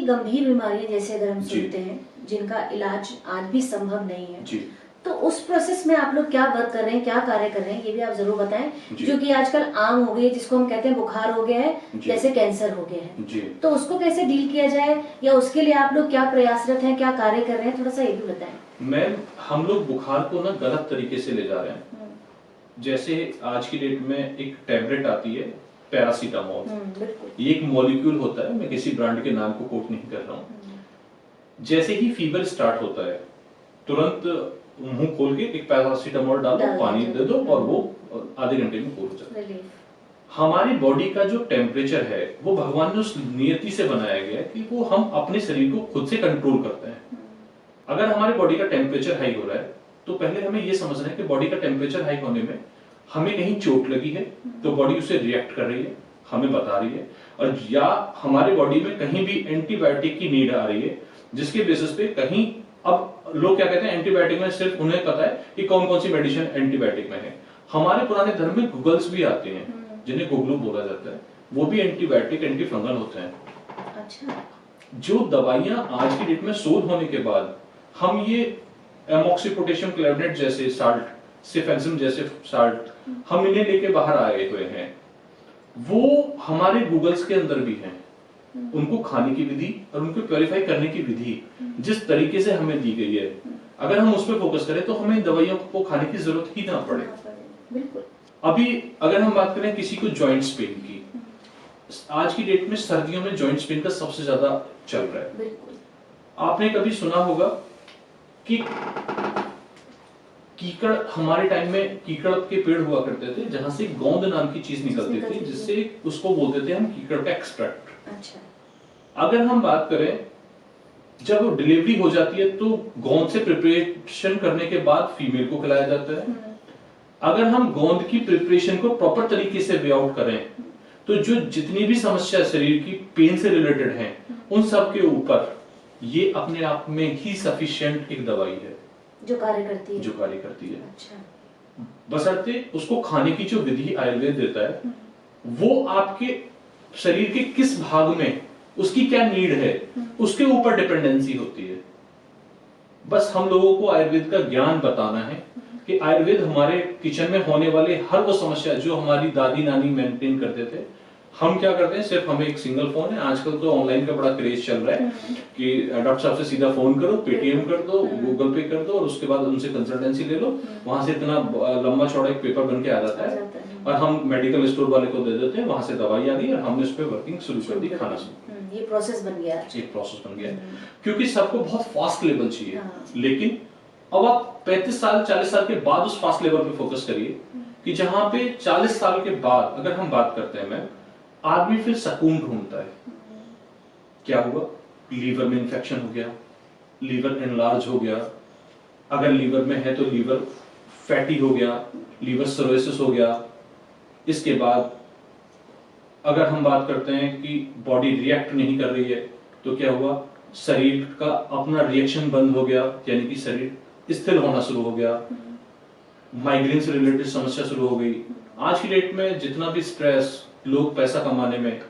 गंभीर बीमारियां जैसे अगर हम जी। सुनते हैं जिनका इलाज आज भी संभव नहीं है, जी तो उस प्रोसेस में आप लोग क्या वर्क कर रहे हैं, क्या कार्य कर रहे हैं, ये भी आप जरूर बताएं। जी। जो कि आजकल आम हो गई है, जिसको हम कहते हैं बुखार हो गया है, जी। जैसे कैंसर हो गया है, जी। तो उसको कैसे डील किया जाए या उसके लिए आप लोग क्या प्रयासरत हैं, क्या कार्य कर रहे हैं, थोड़ा सा ये भी बताएं। मैम, हम लोग बुखार को ना गलत तरीके से ले जा रहे हैं। जैसे आज की डेट में एक टैबलेट आती है पैरासीटामोल, बिल्कुल। ये एक मॉलिक्यूल होता है, मैं किसी ब्रांड के नाम को कोट नहीं कर रहा हूँ। जैसे ही फीवर स्टार्ट होता है तुरंत मुंह खोल के एक पैरासीटामोल डालो, पानी दे दो और वो आधे घंटे में पूरा हो जाता है। हमारी बॉडी का जो टेम्परेचर है वो भगवान ने उस नियति से बनाया गया है कि वो हम अपने शरीर को खुद से कंट्रोल करते हैं। अगर हमारी बॉडी का टेम्परेचर हाई हो रहा है तो पहले हमें ये समझना है कि बॉडी का टेम्परेचर हाई होने में हमें कहीं चोट लगी है तो बॉडी उसे रिएक्ट कर रही है, हमें बता रही है, और या हमारी बॉडी में कहीं भी एंटीबायोटिक की नीड आ रही है जिसके बेसिस पे कहीं, अब लोग क्या कहते हैं एंटीबायोटिक में सिर्फ उन्हें पता है कि कौन कौन सी मेडिसिन एंटीबायोटिक में है। हमारे पुराने धर्म में गूगल्स भी आते हैं जिन्हें गुगलू बोला जाता है, वो भी एंटीबायोटिक एंटी फंगल होते हैं। अच्छा। जो दवाइयां आज की डेट में शोध होने के बाद हम ये एमॉक्सी पोटेशियम क्लेवनेट जैसे साल्ट, सिफेंसिम जैसे साल्ट, हम इन्हें लेके बाहर आए हुए हैं, वो हमारे गूगल्स के अंदर भी हैं। उनको खाने की विधि और उनको प्योरीफाई करने की विधि जिस तरीके से हमें दी गई है, अगर हम उस पर फोकस करें तो हमें दवाइयों को खाने की जरूरत ही ना पड़े। बिल्कुल। अभी अगर हम बात करें किसी को जॉइंट्स पेन की, आज की डेट में सर्दियों में जॉइंट्स पेन का सबसे ज्यादा चल रहा है। बिल्कुल। आपने कभी सुना होगा कि कीकड़, हमारे टाइम में कीकड़ के पेड़ हुआ करते थे जहां से गोंद नाम की चीज निकलती थी, जिससे उसको बोलते थे हम कीकड़ का एक्सट्रैक्ट। अच्छा। अगर हम बात करें जब डिलीवरी हो जाती है तो गोंद से प्रिपरेशन करने के बाद फीमेल को खिलाया जाता है। अगर हम गोंद की प्रिपरेशन को प्रॉपर तरीके से वे आउट करें तो जो जितनी भी समस्या शरीर की पेन से रिलेटेड है उन सब के ऊपर ये अपने आप में ही सफिशिएंट एक दवाई है जो कार्य करती है। जो कार्य करती है। अच्छा। बशर्ते उसको खाने की जो विधि आयुर्वेद देता है वो आपके शरीर के किस भाग में उसकी क्या नीड है उसके ऊपर डिपेंडेंसी होती है। बस हम लोगों को आयुर्वेद का ज्ञान बताना है कि आयुर्वेद हमारे किचन में होने वाले हर वो समस्या जो हमारी दादी नानी मेंटेन करते थे, हम क्या करते हैं, सिर्फ हमें एक सिंगल फोन है। आजकल तो ऑनलाइन का बड़ा क्रेज चल रहा है कि डॉक्टर साहब से सीधा फोन करो, पेटीएम कर दो, गूगल पे कर दो और उसके बाद उनसे कंसल्टेंसी ले लो, वहां से इतना लंबा चौड़ा एक पेपर बन के आ जाता है और हम मेडिकल स्टोर वाले को दे देते हैं, वहां से दवाई आ गई और हमने उस पर वर्किंग शुरू कर दी, खाना शुरू। ये प्रोसेस बन गया। एक प्रोसेस बन गया क्योंकि सबको बहुत फास्ट लेवल चाहिए। लेकिन अब आप 35 साल 40 साल के बाद उस फास्ट लेवल पे फोकस करिए कि जहां पे 40 साल के बाद अगर हम बात करते हैं मैम, आदमी फिर सुकून ढूंढता है। क्या हुआ, लीवर में इंफेक्शन हो गया, लीवर एनलार्ज हो गया, अगर लीवर में है तो लीवर फैटी हो गया, लीवर सिरोसिस हो गया। इसके बाद अगर हम बात करते हैं कि बॉडी रिएक्ट नहीं कर रही है तो क्या हुआ, शरीर का अपना रिएक्शन बंद हो गया, यानी कि शरीर स्थिर होना शुरू हो गया, माइग्रेन से रिलेटेड समस्या शुरू हो गई। आज की डेट में जितना भी स्ट्रेस, लोग पैसा कमाने में,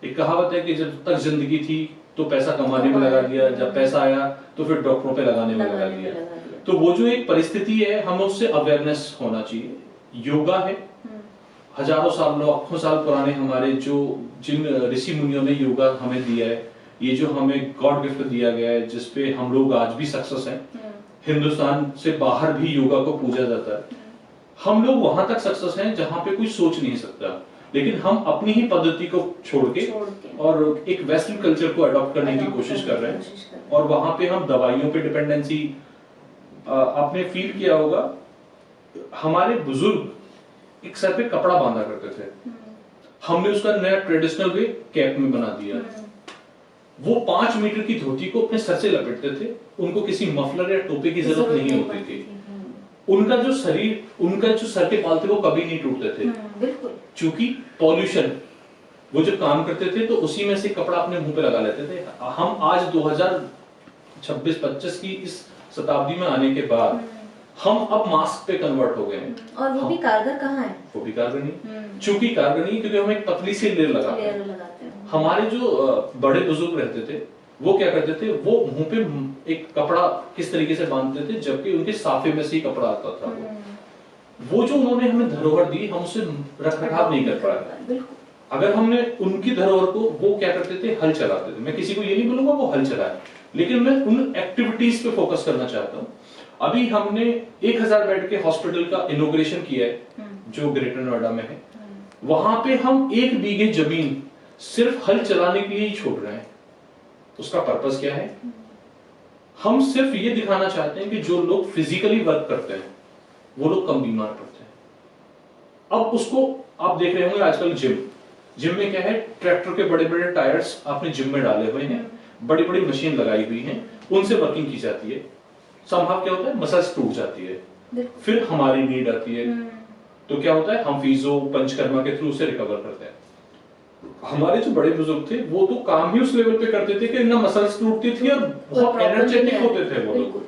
एक कहावत है कि जब तक जिंदगी थी तो पैसा कमाने में लगा दिया, जब पैसा आया तो फिर डॉक्टरों पे लगाने में लगा दिया। तो वो जो एक परिस्थिति है हमें उससे अवेयरनेस होना चाहिए। योगा है, हजारों साल लाखों साल पुराने हमारे जो जिन ऋषि मुनियों ने योगा हमें दिया है, ये जो हमें गॉड गिफ्ट दिया गया है जिसपे हम लोग आज भी सक्सेस हैं। हिंदुस्तान से बाहर भी योगा को पूजा जाता है। हम लोग वहां तक सक्सेस हैं जहां पे कोई सोच नहीं सकता, लेकिन हम अपनी ही पद्धति को छोड़ के और एक वेस्टर्न कल्चर को अडॉप्ट करने की कोशिश कर रहे हैं और वहां पे हम दवाइयों पे डिपेंडेंसी, आपने फील किया होगा हमारे बुजुर्ग एक सर पे कपड़ा बांधा करते थे, हमने उसका नया ट्रेडिशनल वे कैप में बना दिया। वो 5 मीटर की धोती को अपने सर से लपेटते थे, उनको किसी मफलर या टोपी की जरूरत नहीं होती थी। उनका जो शरीर, उनका जो सर के बाल थे वो कभी नहीं टूटते थे, क्योंकि पॉल्यूशन, वो जो काम करते थे तो उसी में से कपड़ा अपने मुंह पे लगा लेते थे। हम आज 2026-25 की इस शताब्दी में आने के बाद हम अब मास्क पे कन्वर्ट हो गए हैं। और वो भी कारगर कहाँ है? वो भी कारगर नहीं, चूंकि कारगर नहीं क्योंकि हम एक पतली सी लेयर लगाते हैं। हमारे जो बड़े बुजुर्ग रहते थे वो क्या करते थे, वो मुंह पे एक कपड़ा किस तरीके से बांधते थे, जबकि उनके साफे में से ही कपड़ा आता था। वो जो उन्होंने हमें धरोहर दी, हम उसे रख रखाव नहीं कर पाए। अगर हमने उनकी धरोहर को, वो क्या करते थे, हल चलाते थे। मैं किसी को ये नहीं बोलूंगा वो हल चलाए, लेकिन मैं उन एक्टिविटीज पे फोकस करना चाहता हूँ। अभी हमने 1000 बेड के हॉस्पिटल का इनॉग्रेशन किया है जो ग्रेटर नोएडा में है। वहां पे हम 1 बीघे जमीन सिर्फ हल चलाने के लिए ही छोड़ रहे हैं। उसका पर्पस क्या है? हम सिर्फ ये दिखाना चाहते हैं कि जो लोग फिजिकली वर्क करते हैं वो लोग कम बीमार पड़ते हैं। अब उसको आप देख रहे होंगे आजकल जिम में क्या है, ट्रैक्टर के बड़े बड़े टायर्स आपने जिम में डाले हुए हैं, बड़ी बड़ी मशीन लगाई हुई है, उनसे वर्किंग की जाती है। संभव क्या होता है, मसल्स टूट जाती है, फिर हमारी नीड आती है, तो क्या होता है, हम फिजियो पंचकर्मा के थ्रू से रिकवर करते हैं। हमारे जो बड़े बुजुर्ग थे वो तो काम ही उस लेवल पे करते थे कि ना मसल्स टूटती थी और बहुत एनर्जेटिक होते थे वो लोग।